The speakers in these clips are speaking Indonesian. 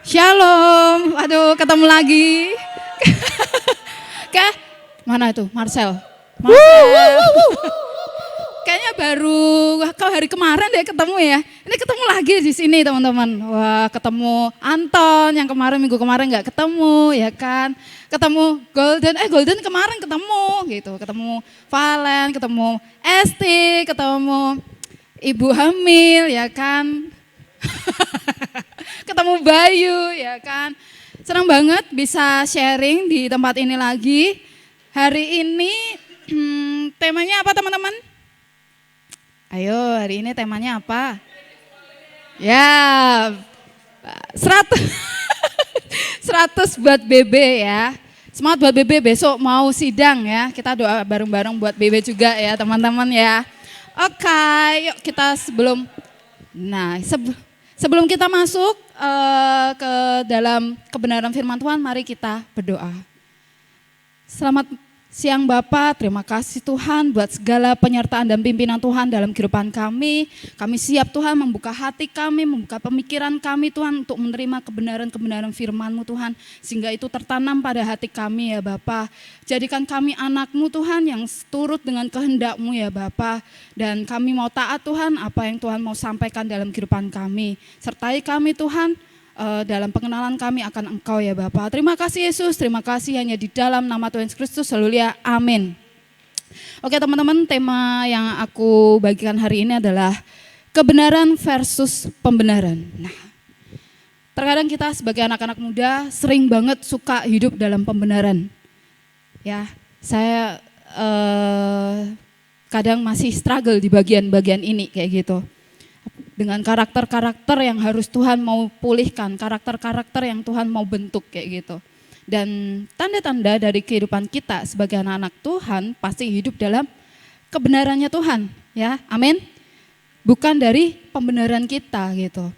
Shalom, aduh ketemu lagi. Mana itu Marcel? Marcel. Kayaknya baru hari kemarin deh ketemu ya. Ini ketemu lagi di sini teman-teman. Wah, ketemu Anton yang minggu kemarin nggak ketemu ya kan. Ketemu Golden kemarin ketemu gitu. Ketemu Valen, ketemu Esti, ketemu Ibu hamil ya kan. Ketemu Bayu ya kan. Senang banget bisa sharing di tempat ini lagi. Hari ini temanya apa teman-teman? Ayo, hari ini temanya apa? Ya, 100 100 buat BB ya. Semangat buat BB, besok mau sidang ya. Kita doa bareng-bareng buat BB juga ya teman-teman ya. Oke, yuk kita sebelum kita masuk ke dalam kebenaran firman Tuhan, mari kita berdoa. Selamat siang Bapak, terima kasih Tuhan buat segala penyertaan dan pimpinan Tuhan dalam kehidupan kami. Kami siap Tuhan membuka hati kami, membuka pemikiran kami Tuhan untuk menerima kebenaran-kebenaran firman-Mu Tuhan. Sehingga itu tertanam pada hati kami ya Bapak. Jadikan kami anak-Mu Tuhan yang turut dengan kehendak-Mu ya Bapak. Dan kami mau taat Tuhan apa yang Tuhan mau sampaikan dalam kehidupan kami. Sertai kami Tuhan. Dalam pengenalan kami akan Engkau ya Bapa. Terima kasih Yesus, terima kasih hanya di dalam nama Tuhan Yesus Kristus. Haleluya, amin. Oke teman-teman, tema yang aku bagikan hari ini adalah kebenaran versus pembenaran. Nah, terkadang kita sebagai anak-anak muda sering banget suka hidup dalam pembenaran. Ya, saya kadang masih struggle di bagian-bagian ini kayak gitu. Dengan karakter-karakter yang harus Tuhan mau pulihkan, karakter-karakter yang Tuhan mau bentuk kayak gitu. Dan tanda-tanda dari kehidupan kita sebagai anak-anak Tuhan pasti hidup dalam kebenarannya Tuhan, ya, amin. Bukan dari pembenaran kita gitu.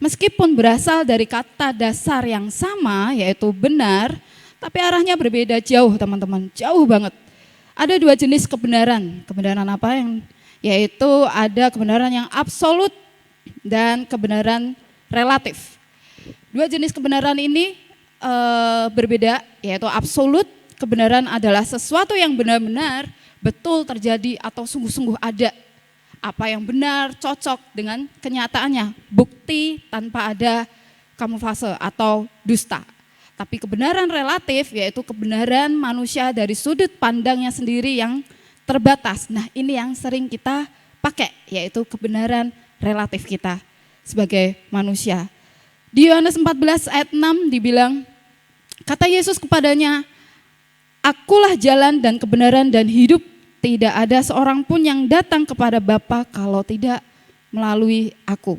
Meskipun berasal dari kata dasar yang sama yaitu benar, tapi arahnya berbeda jauh teman-teman, jauh banget. Ada dua jenis kebenaran, kebenaran apa yang yaitu ada kebenaran yang absolut dan kebenaran relatif. Dua jenis kebenaran ini berbeda, yaitu absolut, kebenaran adalah sesuatu yang benar-benar betul terjadi atau sungguh-sungguh ada. Apa yang benar cocok dengan kenyataannya, bukti tanpa ada kamuflase atau dusta. Tapi kebenaran relatif yaitu kebenaran manusia dari sudut pandangnya sendiri yang terbatas. Nah ini yang sering kita pakai yaitu kebenaran relatif kita sebagai manusia. Di Yohanes 14 ayat 6 dibilang, kata Yesus kepadanya, akulah jalan dan kebenaran dan hidup, tidak ada seorang pun yang datang kepada Bapa kalau tidak melalui aku.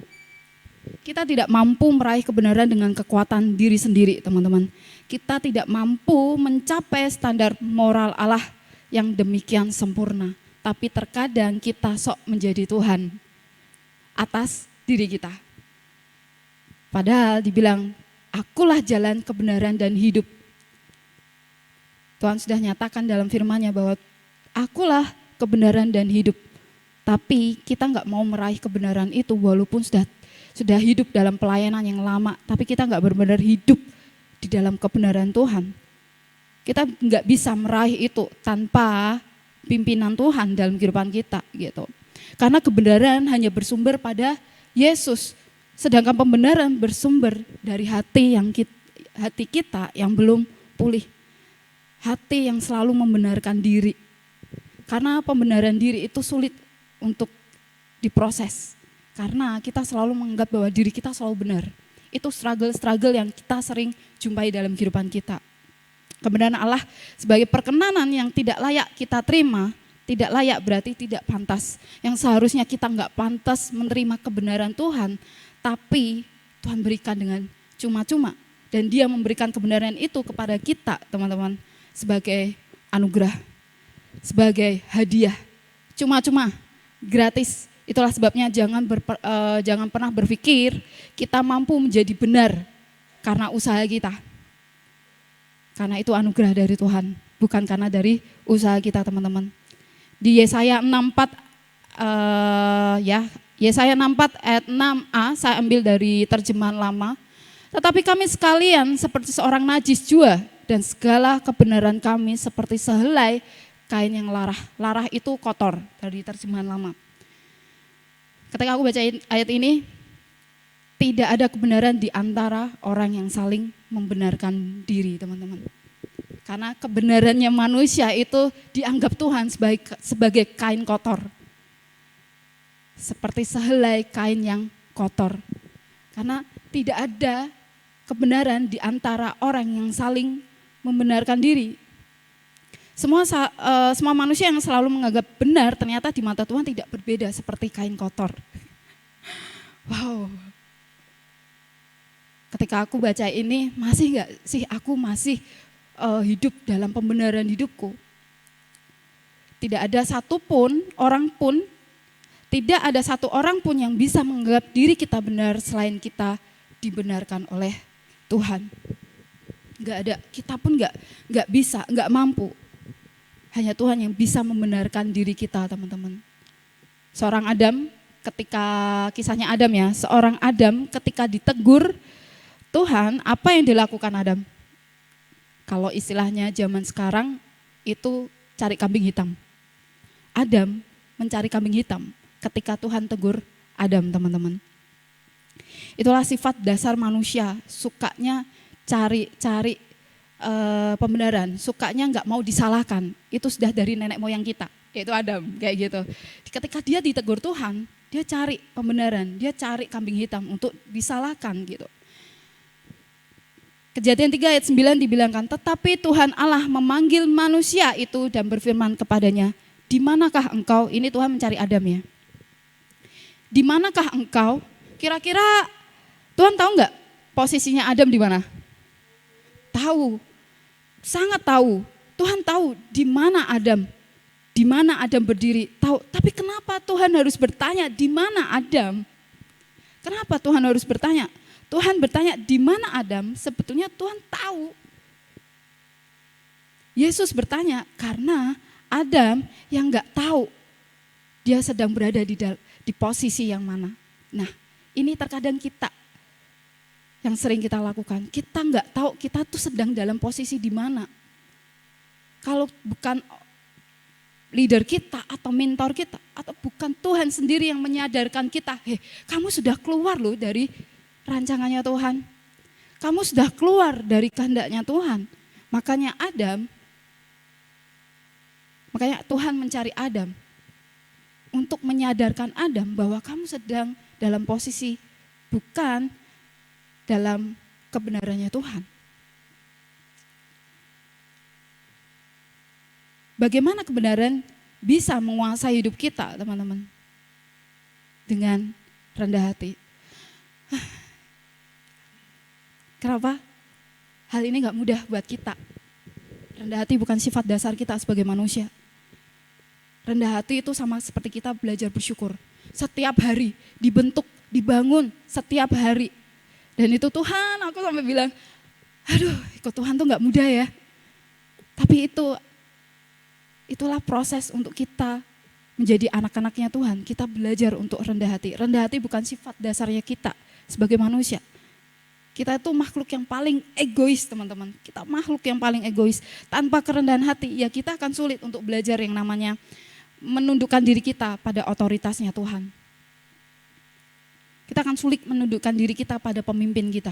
Kita tidak mampu meraih kebenaran dengan kekuatan diri sendiri teman-teman. Kita tidak mampu mencapai standar moral Allah yang demikian sempurna. Tapi terkadang kita sok menjadi Tuhan atas diri kita. Padahal dibilang, akulah jalan kebenaran dan hidup. Tuhan sudah nyatakan dalam firman-Nya bahwa akulah kebenaran dan hidup. Tapi kita enggak mau meraih kebenaran itu walaupun sudah hidup dalam pelayanan yang lama. Tapi kita enggak benar-benar hidup di dalam kebenaran Tuhan. Kita enggak bisa meraih itu tanpa pimpinan Tuhan dalam kehidupan kita gitu. Karena kebenaran hanya bersumber pada Yesus, sedangkan pembenaran bersumber dari hati kita yang belum pulih. Hati yang selalu membenarkan diri. Karena pembenaran diri itu sulit untuk diproses. Karena kita selalu menganggap bahwa diri kita selalu benar. Itu struggle yang kita sering jumpai dalam kehidupan kita. Kebenaran Allah sebagai perkenanan yang tidak layak kita terima. Tidak layak berarti tidak pantas. Yang seharusnya kita enggak pantas menerima kebenaran Tuhan. Tapi Tuhan berikan dengan cuma-cuma. Dan Dia memberikan kebenaran itu kepada kita teman-teman. Sebagai anugerah. Sebagai hadiah. Cuma-cuma, gratis. Itulah sebabnya jangan pernah berpikir kita mampu menjadi benar. Karena usaha kita. Karena itu anugerah dari Tuhan. Bukan karena dari usaha kita teman-teman. Di Yesaya 64 Yesaya 64 ayat 6a, saya ambil dari terjemahan lama. Tetapi kami sekalian seperti seorang najis jua, dan segala kebenaran kami seperti sehelai kain yang larah. Larah itu kotor dari terjemahan lama. Ketika aku baca ayat ini, tidak ada kebenaran di antara orang yang saling membenarkan diri, teman-teman. Karena kebenarannya manusia itu dianggap Tuhan sebagai kain kotor. Seperti sehelai kain yang kotor. Karena tidak ada kebenaran di antara orang yang saling membenarkan diri. Semua manusia yang selalu menganggap benar ternyata di mata Tuhan tidak berbeda seperti kain kotor. Wow. Ketika aku baca ini, masih enggak sih aku masih hidup dalam pembenaran hidupku? Tidak ada satupun orang pun, tidak ada satu orang pun yang bisa menganggap diri kita benar selain kita dibenarkan oleh Tuhan. Enggak ada, kita pun enggak bisa, enggak mampu. Hanya Tuhan yang bisa membenarkan diri kita, teman-teman. Seorang Adam, ketika kisahnya Adam ya, seorang Adam ketika ditegur Tuhan, apa yang dilakukan Adam? Kalau istilahnya zaman sekarang itu cari kambing hitam. Adam mencari kambing hitam ketika Tuhan tegur Adam, teman-teman. Itulah sifat dasar manusia, sukanya cari pembenaran, sukanya nggak mau disalahkan. Itu sudah dari nenek moyang kita, yaitu Adam, kayak gitu. Ketika dia ditegur Tuhan, dia cari pembenaran, dia cari kambing hitam untuk disalahkan gitu. Kejadian 3 ayat 9 dibilangkan, tetapi Tuhan Allah memanggil manusia itu dan berfirman kepadanya, di manakah engkau? Ini Tuhan mencari Adam ya. Di manakah engkau? Kira-kira Tuhan tahu nggak posisinya Adam di mana? Tahu, sangat tahu. Tuhan tahu di mana Adam berdiri. Tahu. Tapi kenapa Tuhan harus bertanya di mana Adam? Kenapa Tuhan harus bertanya? Tuhan bertanya di mana Adam? Sebetulnya Tuhan tahu. Yesus bertanya karena Adam yang nggak tahu dia sedang berada di posisi yang mana. Nah, ini terkadang kita yang sering kita lakukan. Kita nggak tahu kita tuh sedang dalam posisi di mana. Kalau bukan leader kita atau mentor kita, atau bukan Tuhan sendiri yang menyadarkan kita, kamu sudah keluar loh dari rancangannya Tuhan. Kamu sudah keluar dari kehendaknya Tuhan. Makanya Tuhan mencari Adam untuk menyadarkan Adam bahwa kamu sedang dalam posisi bukan dalam kebenarannya Tuhan. Bagaimana kebenaran bisa menguasai hidup kita, teman-teman? Dengan rendah hati. Kenapa? Hal ini gak mudah buat kita. Rendah hati bukan sifat dasar kita sebagai manusia. Rendah hati itu sama seperti kita belajar bersyukur. Setiap hari dibentuk, dibangun setiap hari. Dan itu Tuhan, aku sampai bilang, aduh ikut Tuhan tuh gak mudah ya. Tapi itulah proses untuk kita menjadi anak-anaknya Tuhan. Kita belajar untuk rendah hati. Rendah hati bukan sifat dasarnya kita sebagai manusia. Kita itu makhluk yang paling egois, teman-teman. Kita makhluk yang paling egois. Tanpa kerendahan hati, ya kita akan sulit untuk belajar yang namanya menundukkan diri kita pada otoritasnya Tuhan. Kita akan sulit menundukkan diri kita pada pemimpin kita.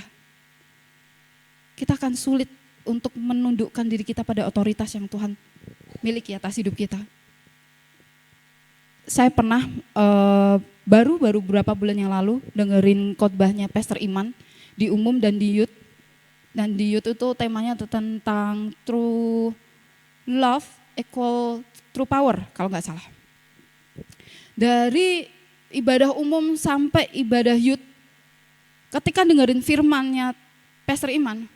Kita akan sulit untuk menundukkan diri kita pada otoritas yang Tuhan miliki atas hidup kita. Saya pernah baru beberapa bulan yang lalu dengerin khotbahnya Pastor Iman di umum dan di youth. Dan di youth itu temanya tentang true love equal true power kalau nggak salah. Dari ibadah umum sampai ibadah youth, ketika dengerin firmannya Pastor Iman,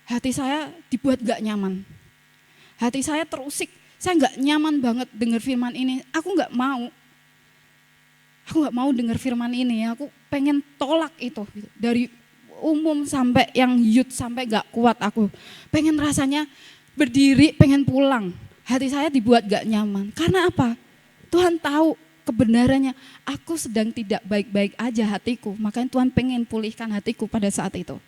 hati saya dibuat gak nyaman. Hati saya terusik, saya gak nyaman banget dengar firman ini. Aku gak mau dengar firman ini, aku pengen tolak itu. Dari umum sampai yang youth sampai gak kuat aku. Pengen rasanya berdiri, pengen pulang. Hati saya dibuat gak nyaman. Karena apa? Tuhan tahu kebenarannya, aku sedang tidak baik-baik aja hatiku. Makanya Tuhan pengen pulihkan hatiku pada saat itu.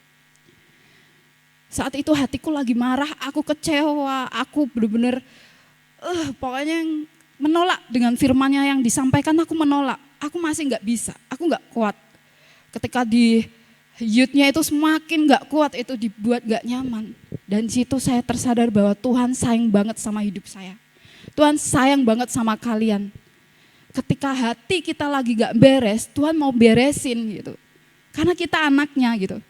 Saat itu hatiku lagi marah, aku kecewa, aku benar-benar pokoknya menolak dengan firman-Nya yang disampaikan, aku menolak. Aku masih nggak bisa, aku nggak kuat. Ketika di youth-nya itu semakin nggak kuat, itu dibuat nggak nyaman. Dan di situ saya tersadar bahwa Tuhan sayang banget sama hidup saya. Tuhan sayang banget sama kalian. Ketika hati kita lagi nggak beres, Tuhan mau beresin gitu. Karena kita anaknya gitu.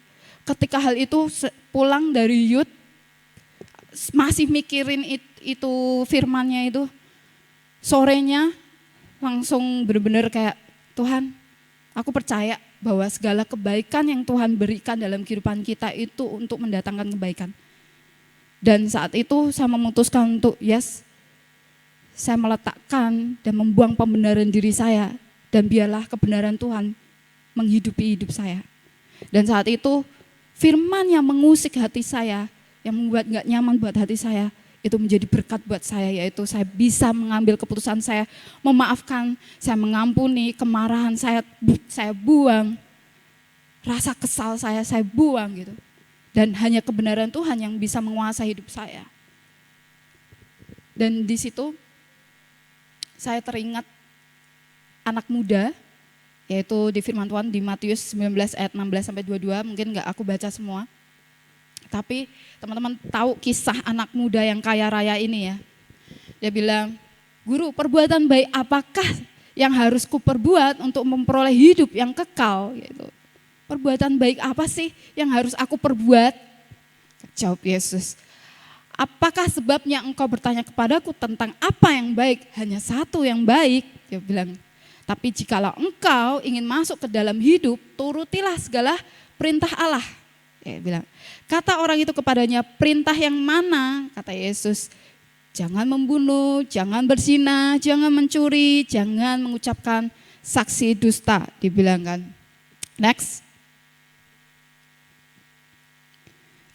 Ketika hal itu pulang dari youth, masih mikirin itu firman-Nya itu, sorenya langsung benar-benar kayak, Tuhan, aku percaya bahwa segala kebaikan yang Tuhan berikan dalam kehidupan kita itu untuk mendatangkan kebaikan. Dan saat itu saya memutuskan untuk saya meletakkan dan membuang pembenaran diri saya, dan biarlah kebenaran Tuhan menghidupi hidup saya. Dan saat itu firman yang mengusik hati saya, yang membuat gak nyaman buat hati saya, itu menjadi berkat buat saya, yaitu saya bisa mengambil keputusan, saya memaafkan, saya mengampuni, kemarahan saya buang, rasa kesal saya buang gitu. Dan hanya kebenaran Tuhan yang bisa menguasai hidup saya. Dan di situ saya teringat anak muda, yaitu di firman Tuhan di Matius 19 ayat 16-22, mungkin gak aku baca semua. Tapi teman-teman tahu kisah anak muda yang kaya raya ini ya. Dia bilang, Guru, perbuatan baik apakah yang harus kuperbuat untuk memperoleh hidup yang kekal? Gitu. Perbuatan baik apa sih yang harus aku perbuat? Jawab Yesus, apakah sebabnya engkau bertanya kepadaku tentang apa yang baik? Hanya satu yang baik. Dia bilang, tapi jikalau engkau ingin masuk ke dalam hidup, turutilah segala perintah Allah. Dia bilang, kata orang itu kepadanya, perintah yang mana? Kata Yesus, jangan membunuh, jangan berzina, jangan mencuri, jangan mengucapkan saksi dusta. Dibilangkan. Next.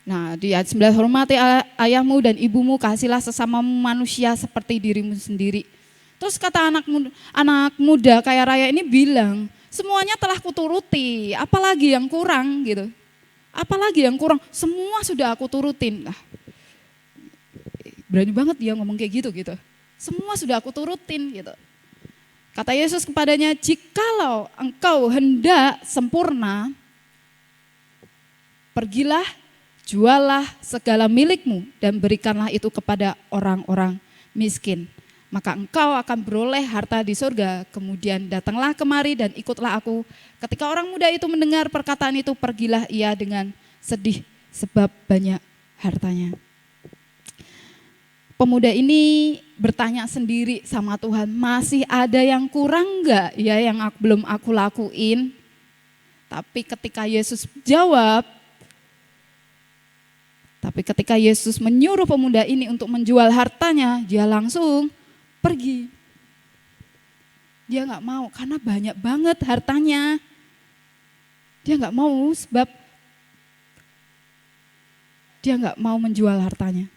Nah di ayat 9, hormati ayahmu dan ibumu, kasihlah sesama manusia seperti dirimu sendiri. Terus kata anak muda kaya raya ini bilang, semuanya telah kuturuti, apalagi yang kurang gitu. Apalagi yang kurang, semua sudah aku turutin. Nah, berani banget dia ngomong kayak gitu. Semua sudah aku turutin gitu. Kata Yesus kepadanya, jikalau engkau hendak sempurna, pergilah, jualah segala milikmu dan berikanlah itu kepada orang-orang miskin. Maka engkau akan beroleh harta di surga. Kemudian datanglah kemari dan ikutlah aku. Ketika orang muda itu mendengar perkataan itu, pergilah ia dengan sedih sebab banyak hartanya. Pemuda ini bertanya sendiri sama Tuhan, masih ada yang kurang enggak ya yang belum aku lakuin? Tapi ketika Yesus menyuruh pemuda ini untuk menjual hartanya, dia langsung pergi. Dia gak mau karena banyak banget hartanya. Dia gak mau sebab dia gak mau menjual hartanya.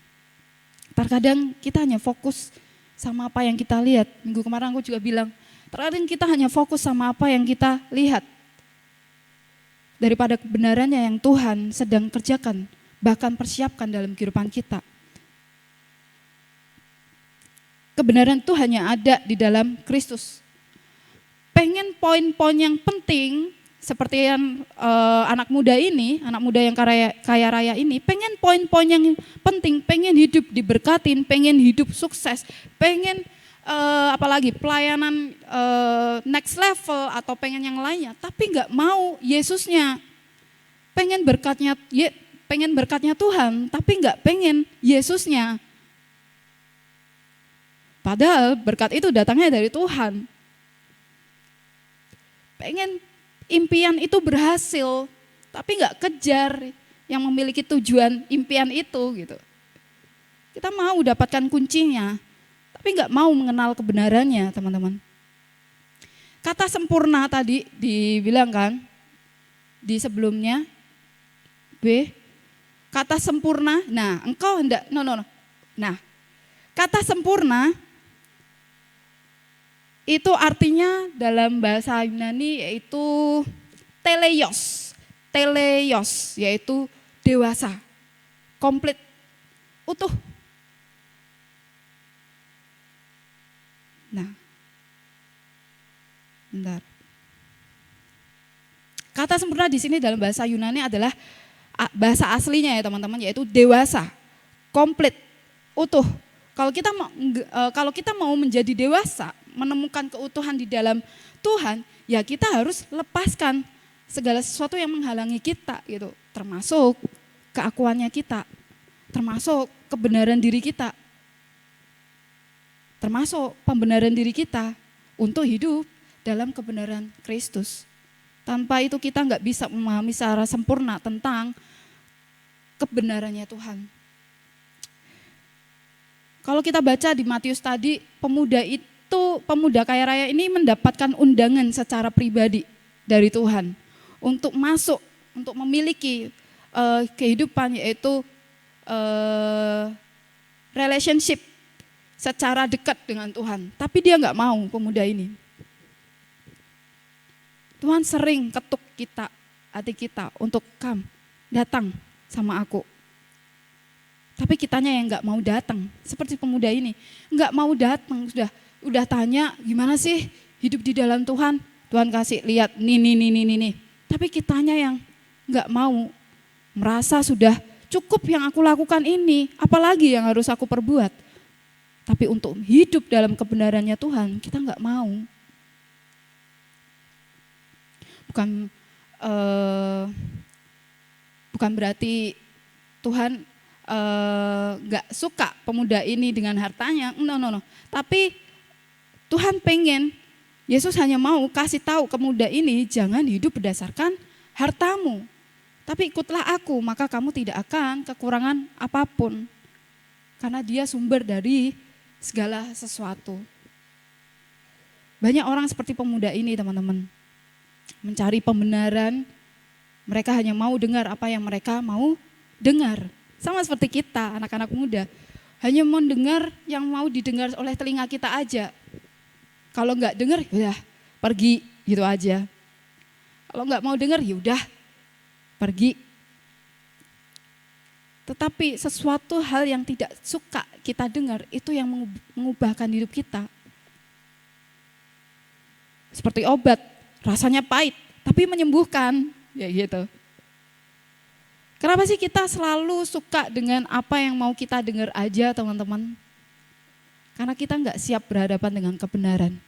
Terkadang kita hanya fokus sama apa yang kita lihat. Minggu kemarin aku juga bilang, terkadang kita hanya fokus sama apa yang kita lihat. Daripada kebenarannya yang Tuhan sedang kerjakan, bahkan persiapkan dalam kehidupan kita. Kebenaran itu hanya ada di dalam Kristus. Pengen poin-poin yang penting seperti yang anak muda yang kaya raya ini, pengen poin-poin yang penting, pengen hidup diberkatin, pengen hidup sukses, pengen apalagi pelayanan next level atau pengen yang lainnya, tapi nggak mau Yesusnya. Pengen berkatnya Tuhan, tapi nggak pengen Yesusnya. Padahal berkat itu datangnya dari Tuhan. Pengen impian itu berhasil, tapi nggak kejar yang memiliki tujuan impian itu gitu. Kita mau dapatkan kuncinya, tapi nggak mau mengenal kebenarannya, teman-teman. Kata sempurna tadi dibilang kan di sebelumnya, kata sempurna. Nah, engkau hendak Nah, kata sempurna itu artinya dalam bahasa Yunani yaitu teleios, yaitu dewasa. komplit, utuh. Nah, bentar. Kata sempurna di sini dalam bahasa Yunani adalah bahasa aslinya ya teman-teman, yaitu dewasa, komplit, utuh. Kalau kita mau menjadi dewasa, menemukan keutuhan di dalam Tuhan, ya kita harus lepaskan segala sesuatu yang menghalangi kita gitu, termasuk keakuannya kita, termasuk kebenaran diri kita, termasuk pembenaran diri kita untuk hidup dalam kebenaran Kristus. Tanpa itu kita nggak bisa memahami secara sempurna tentang kebenarannya Tuhan. Kalau kita baca di Matius tadi, pemuda kaya raya ini mendapatkan undangan secara pribadi dari Tuhan untuk masuk, untuk memiliki kehidupan, yaitu relationship secara dekat dengan Tuhan. Tapi dia nggak mau, pemuda ini. Tuhan sering ketuk kita, hati kita untuk datang sama aku. Tapi kitanya yang nggak mau datang, seperti pemuda ini, nggak mau datang, udah tanya gimana sih hidup di dalam Tuhan, Tuhan kasih lihat nih. Tapi kitanya yang nggak mau, merasa sudah cukup yang aku lakukan ini, apalagi yang harus aku perbuat. Tapi untuk hidup dalam kebenarannya Tuhan, kita nggak mau. Bukan berarti Tuhan nggak suka pemuda ini dengan hartanya, no. Tapi Tuhan pengen, Yesus hanya mau kasih tahu pemuda ini, jangan hidup berdasarkan hartamu, tapi ikutlah aku, maka kamu tidak akan kekurangan apapun, karena dia sumber dari segala sesuatu. Banyak orang seperti pemuda ini teman-teman, mencari pembenaran, mereka hanya mau dengar apa yang mereka mau dengar. Sama seperti kita, anak-anak muda, hanya mau dengar yang mau didengar oleh telinga kita aja. Kalau enggak dengar, ya pergi gitu aja. Kalau enggak mau dengar, ya udah pergi. Tetapi sesuatu hal yang tidak suka kita dengar, itu yang mengubahkan hidup kita. Seperti obat, rasanya pahit, tapi menyembuhkan, ya gitu. Kenapa sih kita selalu suka dengan apa yang mau kita dengar aja teman-teman? Karena kita nggak siap berhadapan dengan kebenaran.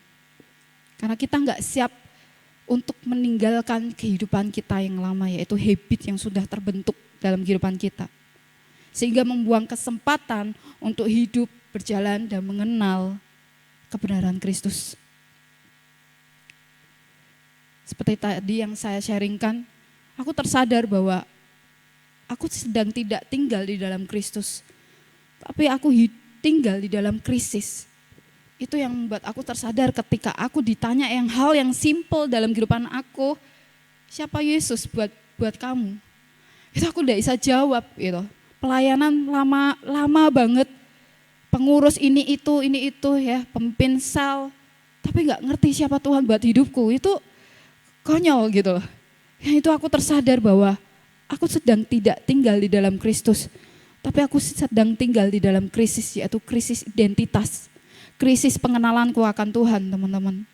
Karena kita nggak siap untuk meninggalkan kehidupan kita yang lama, yaitu habit yang sudah terbentuk dalam kehidupan kita. Sehingga membuang kesempatan untuk hidup, berjalan dan mengenal kebenaran Kristus. Seperti tadi yang saya sharingkan, aku tersadar bahwa aku sedang tidak tinggal di dalam Kristus, tapi aku tinggal di dalam krisis. Itu yang membuat aku tersadar ketika aku ditanya hal yang simple dalam kehidupan aku, siapa Yesus buat kamu? Itu aku tidak bisa jawab gitu. Pelayanan lama banget, pengurus ini itu ya, pemimpin sel, tapi nggak ngerti siapa Tuhan buat hidupku. Itu konyol gitu loh. Yang itu aku tersadar bahwa aku sedang tidak tinggal di dalam Kristus, tapi aku sedang tinggal di dalam krisis, yaitu krisis identitas, krisis pengenalanku akan Tuhan, teman-teman.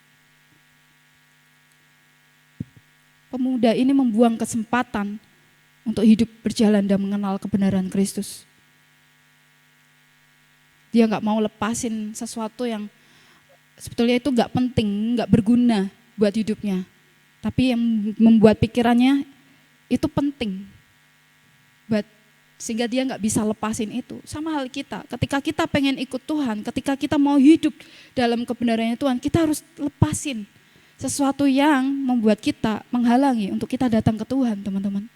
Pemuda ini membuang kesempatan untuk hidup, berjalan dan mengenal kebenaran Kristus. Dia nggak mau lepasin sesuatu yang sebetulnya itu nggak penting, nggak berguna buat hidupnya, tapi yang membuat pikirannya itu penting, sehingga dia nggak bisa lepasin itu. Sama hal kita, ketika kita pengen ikut Tuhan, ketika kita mau hidup dalam kebenarannya Tuhan, kita harus lepasin sesuatu yang membuat kita menghalangi untuk kita datang ke Tuhan, teman-teman.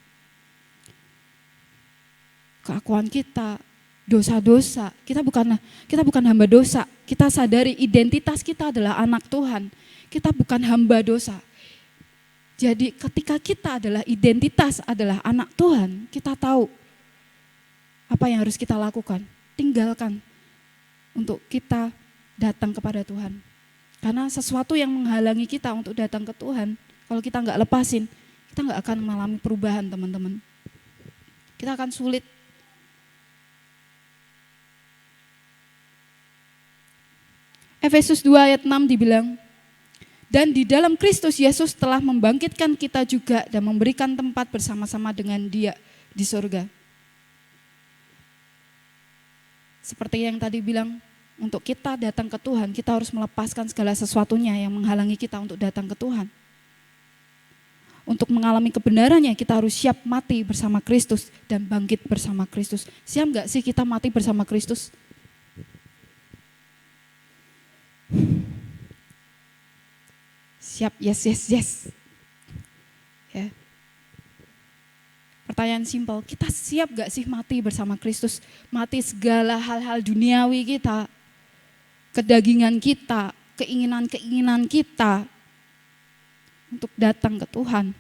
Keakuan kita, dosa-dosa, kita bukan hamba dosa. Kita sadari identitas kita adalah anak Tuhan. Kita bukan hamba dosa. Jadi ketika kita adalah identitas adalah anak Tuhan, kita tahu apa yang harus kita lakukan. Tinggalkan untuk kita datang kepada Tuhan. Karena sesuatu yang menghalangi kita untuk datang ke Tuhan, kalau kita nggak lepasin, kita nggak akan mengalami perubahan, teman-teman. Kita akan sulit Efesus 2 ayat 6 dibilang, dan di dalam Kristus Yesus telah membangkitkan kita juga dan memberikan tempat bersama-sama dengan Dia di surga. Seperti yang tadi bilang, untuk kita datang ke Tuhan, kita harus melepaskan segala sesuatunya yang menghalangi kita untuk datang ke Tuhan. Untuk mengalami kebenarannya, kita harus siap mati bersama Kristus dan bangkit bersama Kristus. Siap gak sih kita mati bersama Kristus? Siap, yes. Ya. Pertanyaan simpel, kita siap gak sih mati bersama Kristus? Mati segala hal-hal duniawi kita, kedagingan kita, keinginan-keinginan kita untuk datang ke Tuhan.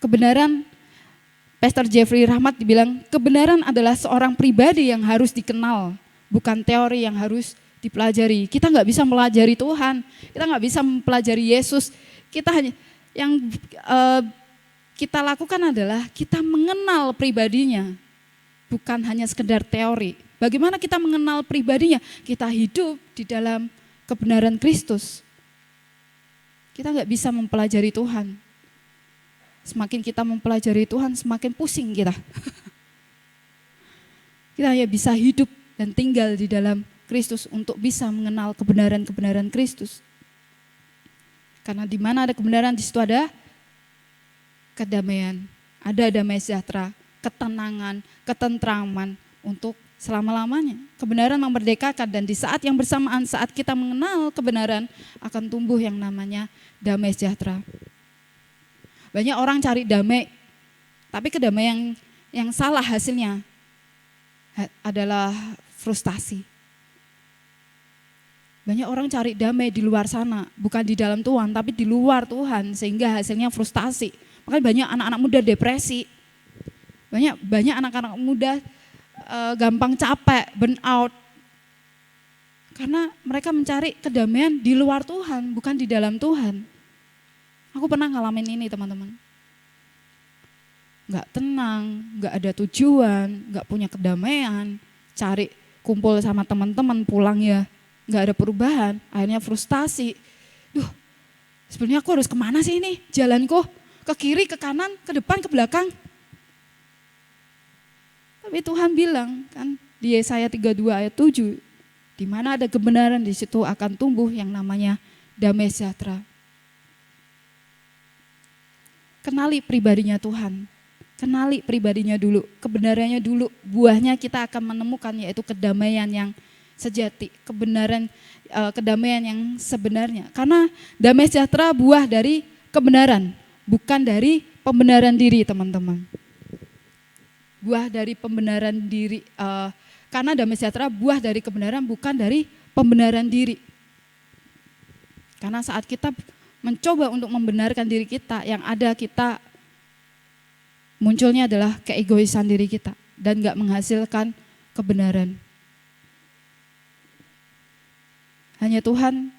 Kebenaran, Pastor Jeffrey Rahmat dibilang, kebenaran adalah seorang pribadi yang harus dikenal, bukan teori yang harus dipelajari. Kita nggak bisa melajari Tuhan, kita nggak bisa mempelajari Yesus. Kita hanya yang kita lakukan adalah kita mengenal pribadinya, bukan hanya sekedar teori. Bagaimana kita mengenal pribadinya? Kita hidup di dalam kebenaran Kristus. Kita nggak bisa mempelajari Tuhan. Semakin kita mempelajari Tuhan, semakin pusing kita. Kita hanya bisa hidup dan tinggal di dalam Kristus untuk bisa mengenal kebenaran-kebenaran Kristus. Karena di mana ada kebenaran, di situ ada kedamaian, ada damai sejahtera, ketenangan, ketentraman untuk selama-lamanya. Kebenaran memerdekakan dan di saat yang bersamaan, saat kita mengenal kebenaran, akan tumbuh yang namanya damai sejahtera. Banyak orang cari damai, tapi kedamaian yang salah hasilnya adalah frustasi. Banyak orang cari damai di luar sana, bukan di dalam Tuhan, tapi di luar Tuhan, sehingga hasilnya frustasi. Makanya banyak anak-anak muda depresi, banyak anak-anak muda gampang capek, burn out, karena mereka mencari kedamaian di luar Tuhan, bukan di dalam Tuhan. Aku pernah ngalamin ini teman-teman. Gak tenang, gak ada tujuan, gak punya kedamaian, cari kumpul sama teman-teman, pulang ya gak ada perubahan, akhirnya frustasi. Sebenarnya aku harus kemana sih ini jalanku? Ke kiri, ke kanan, ke depan, ke belakang. Tapi Tuhan bilang kan di Yesaya 32 ayat 7, di mana ada kebenaran di situ akan tumbuh yang namanya damai sejahtera. Kenali pribadinya Tuhan, kenali pribadinya dulu, kebenarannya dulu, buahnya kita akan menemukan yaitu kedamaian yang sejati, kedamaian yang sebenarnya. Karena damai sejahtera buah dari kebenaran, bukan dari pembenaran diri teman-teman. Buah dari pembenaran diri, karena damai sejahtera buah dari kebenaran bukan dari pembenaran diri. Karena saat kita mencoba untuk membenarkan diri kita, yang ada kita munculnya adalah keegoisan diri kita dan gak menghasilkan kebenaran. Hanya Tuhan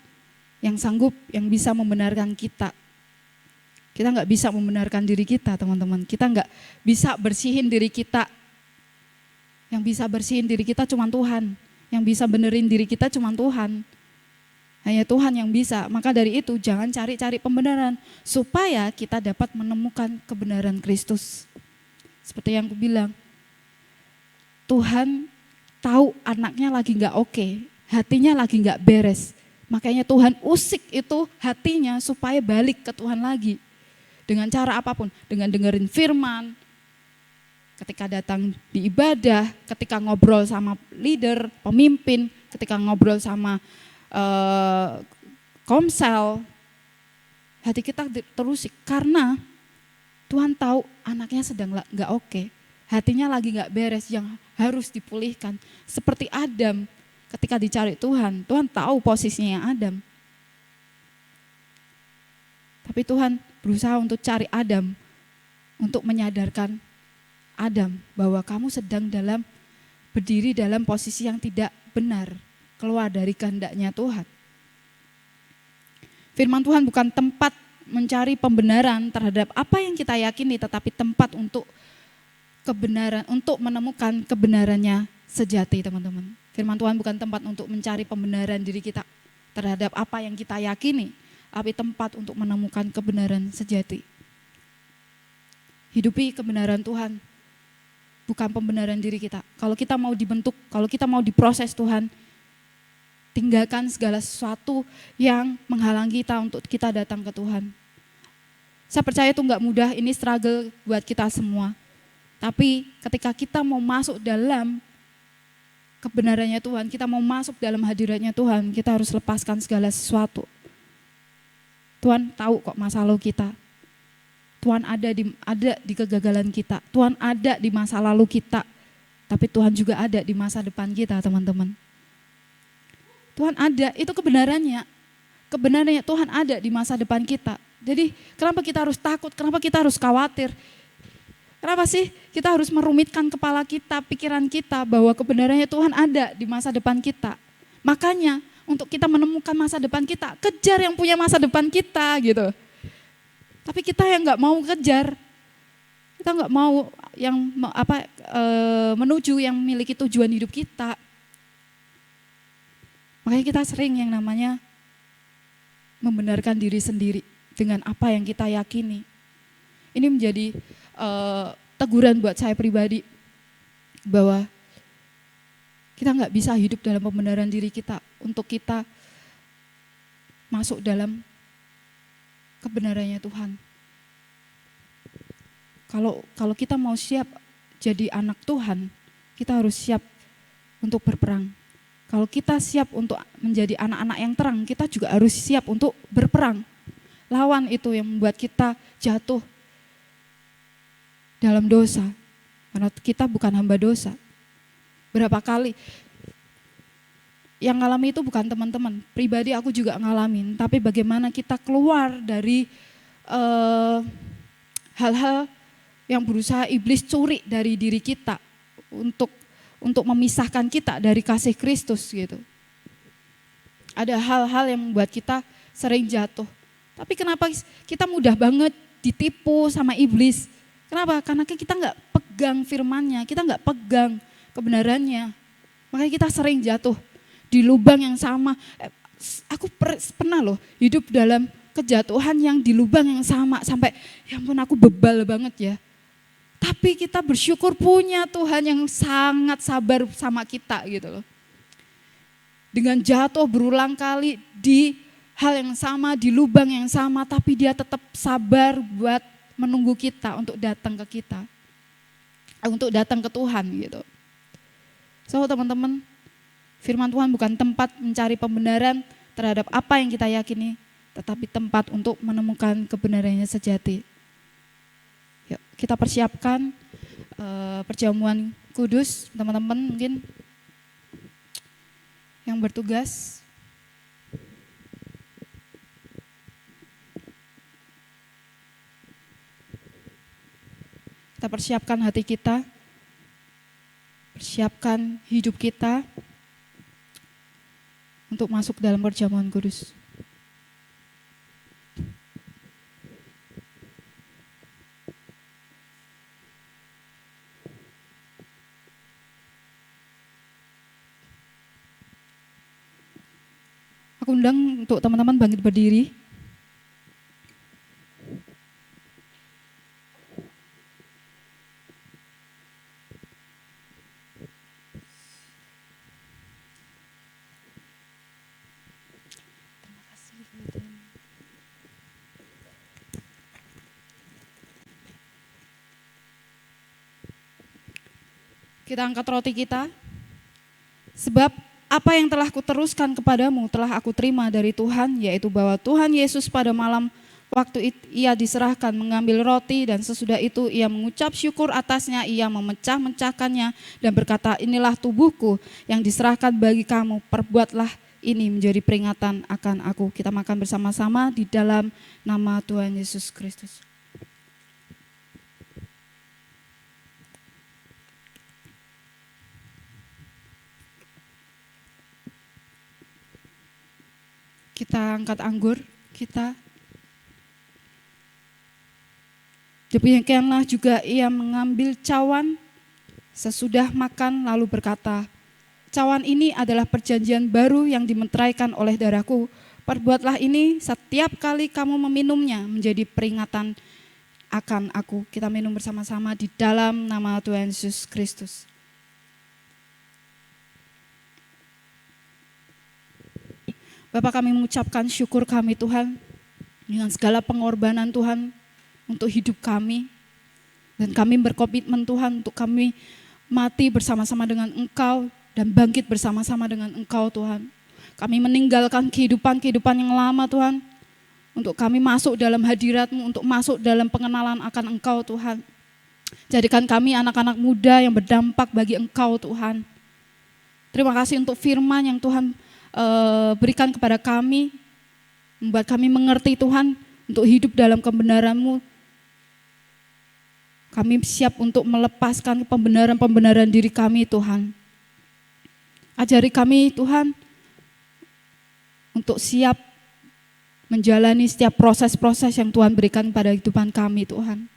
yang sanggup, yang bisa membenarkan kita. Kita gak bisa membenarkan diri kita teman-teman, kita gak bisa bersihin diri kita. Yang bisa bersihin diri kita cuma Tuhan, yang bisa benerin diri kita cuma Tuhan. Hanya Tuhan yang bisa, maka dari itu jangan cari-cari pembenaran supaya kita dapat menemukan kebenaran Kristus. Seperti yang aku bilang, Tuhan tahu anaknya lagi gak oke, hatinya lagi gak beres. Makanya Tuhan usik itu hatinya supaya balik ke Tuhan lagi. Dengan cara apapun, dengan dengerin firman, ketika datang di ibadah, ketika ngobrol sama leader, pemimpin, ketika ngobrol sama komsel, hati kita terusik karena Tuhan tahu anaknya sedang gak oke, hatinya lagi gak beres yang harus dipulihkan. Seperti Adam ketika dicari Tuhan, Tuhan tahu posisinya Adam. Tapi Tuhan berusaha untuk cari Adam, untuk menyadarkan Adam bahwa kamu sedang berdiri dalam posisi yang tidak benar, keluar dari kehendaknya Tuhan. Firman Tuhan bukan tempat mencari pembenaran terhadap apa yang kita yakini, tetapi tempat untuk kebenaran, untuk menemukan kebenarannya sejati teman-teman. Firman Tuhan bukan tempat untuk mencari pembenaran diri kita terhadap apa yang kita yakini, tapi tempat untuk menemukan kebenaran sejati. Hidupi kebenaran Tuhan, bukan pembenaran diri kita. Kalau kita mau dibentuk, kalau kita mau diproses Tuhan, tinggalkan segala sesuatu yang menghalangi kita untuk kita datang ke Tuhan. Saya percaya itu enggak mudah, ini struggle buat kita semua. Tapi ketika kita mau masuk dalam kebenarannya Tuhan, kita mau masuk dalam hadiratnya Tuhan, kita harus lepaskan segala sesuatu. Tuhan tahu kok masa lalu kita. Tuhan ada di kegagalan kita. Tuhan ada di masa lalu kita. Tapi Tuhan juga ada di masa depan kita, teman-teman. Tuhan ada, itu kebenarannya. Kebenarannya Tuhan ada di masa depan kita. Jadi kenapa kita harus takut, kenapa kita harus khawatir? Kenapa sih kita harus merumitkan kepala kita, pikiran kita bahwa kebenarannya Tuhan ada di masa depan kita. Makanya untuk kita menemukan masa depan kita, kejar yang punya masa depan kita gitu. Tapi kita yang nggak mau kejar, kita nggak mau yang menuju yang memiliki tujuan hidup kita. Makanya kita sering yang namanya membenarkan diri sendiri dengan apa yang kita yakini. Ini menjadi teguran buat saya pribadi bahwa kita nggak bisa hidup dalam pembenaran diri kita untuk kita masuk dalam kebenarannya Tuhan. Kalau kita mau siap jadi anak Tuhan, kita harus siap untuk berperang. Kalau kita siap untuk menjadi anak-anak yang terang, kita juga harus siap untuk berperang. Lawan itu yang membuat kita jatuh dalam dosa, karena kita bukan hamba dosa. Berapa kali yang ngalami itu bukan teman-teman, pribadi aku juga ngalamin, tapi bagaimana kita keluar dari hal-hal yang berusaha iblis curi dari diri kita untuk memisahkan kita dari kasih Kristus gitu. Ada hal-hal yang membuat kita sering jatuh. Tapi kenapa kita mudah banget ditipu sama iblis? Kenapa? Karena kita nggak pegang firman-Nya, kita nggak pegang kebenarannya. Makanya kita sering jatuh di lubang yang sama. Aku pernah loh hidup dalam kejatuhan yang di lubang yang sama sampai ya ampun aku bebal banget ya. Tapi kita bersyukur punya Tuhan yang sangat sabar sama kita gitu loh. Dengan jatuh berulang kali di hal yang sama, di lubang yang sama, tapi dia tetap sabar buat menunggu kita untuk datang ke kita. Untuk datang ke Tuhan gitu. So teman-teman, firman Tuhan bukan tempat mencari pembenaran terhadap apa yang kita yakini, tetapi tempat untuk menemukan kebenarannya sejati. Yuk, kita persiapkan perjamuan kudus, teman-teman mungkin yang bertugas. Kita persiapkan hati kita, persiapkan hidup kita untuk masuk dalam perjamuan kudus. Aku undang untuk teman-teman bangkit berdiri. Kita angkat roti kita, sebab apa yang telah kuteruskan kepadamu telah aku terima dari Tuhan, yaitu bahwa Tuhan Yesus pada malam waktu ia diserahkan mengambil roti dan sesudah itu ia mengucap syukur atasnya, ia memecah-mecahkannya dan berkata, inilah tubuhku yang diserahkan bagi kamu, perbuatlah ini menjadi peringatan akan aku. Kita makan bersama-sama di dalam nama Tuhan Yesus Kristus. Kita angkat anggur, kita. Demikianlah juga ia mengambil cawan sesudah makan lalu berkata, Cawan ini adalah perjanjian baru yang dimeteraikan oleh darahku. Perbuatlah ini setiap kali kamu meminumnya menjadi peringatan akan aku. Kita minum bersama-sama di dalam nama Tuhan Yesus Kristus. Bapak, kami mengucapkan syukur kami Tuhan dengan segala pengorbanan Tuhan untuk hidup kami. Dan kami berkomitmen Tuhan untuk kami mati bersama-sama dengan Engkau dan bangkit bersama-sama dengan Engkau Tuhan. Kami meninggalkan kehidupan yang lama Tuhan, untuk kami masuk dalam hadirat-Mu, untuk masuk dalam pengenalan akan Engkau Tuhan. Jadikan kami anak-anak muda yang berdampak bagi Engkau Tuhan. Terima kasih untuk firman yang Tuhan berikan kepada kami, membuat kami mengerti Tuhan untuk hidup dalam kebenaran-Mu. Kami siap untuk melepaskan pembenaran-pembenaran diri kami Tuhan. Ajari kami Tuhan untuk siap menjalani setiap proses-proses yang Tuhan berikan pada kehidupan kami Tuhan.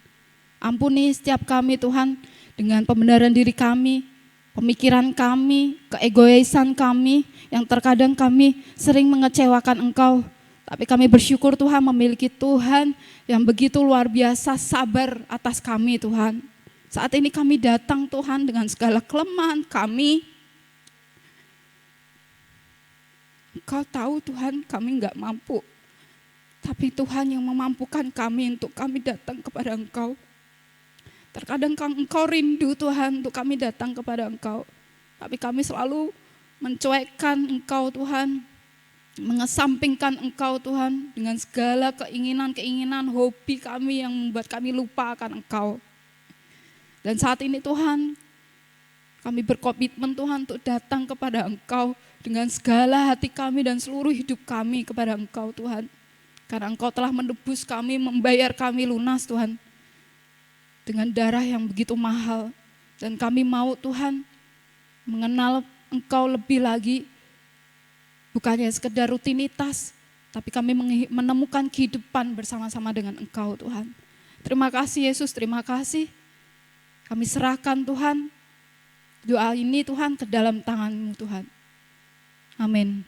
Ampuni setiap kami Tuhan dengan pembenaran diri kami, pemikiran kami, keegoisan kami yang terkadang kami sering mengecewakan Engkau. Tapi kami bersyukur Tuhan memiliki Tuhan yang begitu luar biasa sabar atas kami Tuhan. Saat ini kami datang Tuhan dengan segala kelemahan kami. Engkau tahu Tuhan kami enggak mampu. Tapi Tuhan yang memampukan kami untuk kami datang kepada Engkau. Terkadang Engkau rindu Tuhan untuk kami datang kepada Engkau. Tapi kami selalu mencuekkan Engkau Tuhan. Mengesampingkan Engkau Tuhan dengan segala keinginan-keinginan, hobi kami yang membuat kami lupa akan Engkau. Dan saat ini Tuhan, kami berkomitmen Tuhan untuk datang kepada Engkau dengan segala hati kami dan seluruh hidup kami kepada Engkau Tuhan. Karena Engkau telah menebus kami, membayar kami lunas Tuhan. Dengan darah yang begitu mahal. Dan kami mau Tuhan mengenal Engkau lebih lagi. Bukannya sekedar rutinitas, tapi kami menemukan kehidupan bersama-sama dengan Engkau Tuhan. Terima kasih Yesus, terima kasih. Kami serahkan Tuhan, doa ini Tuhan ke dalam tangan-Mu Tuhan. Amin.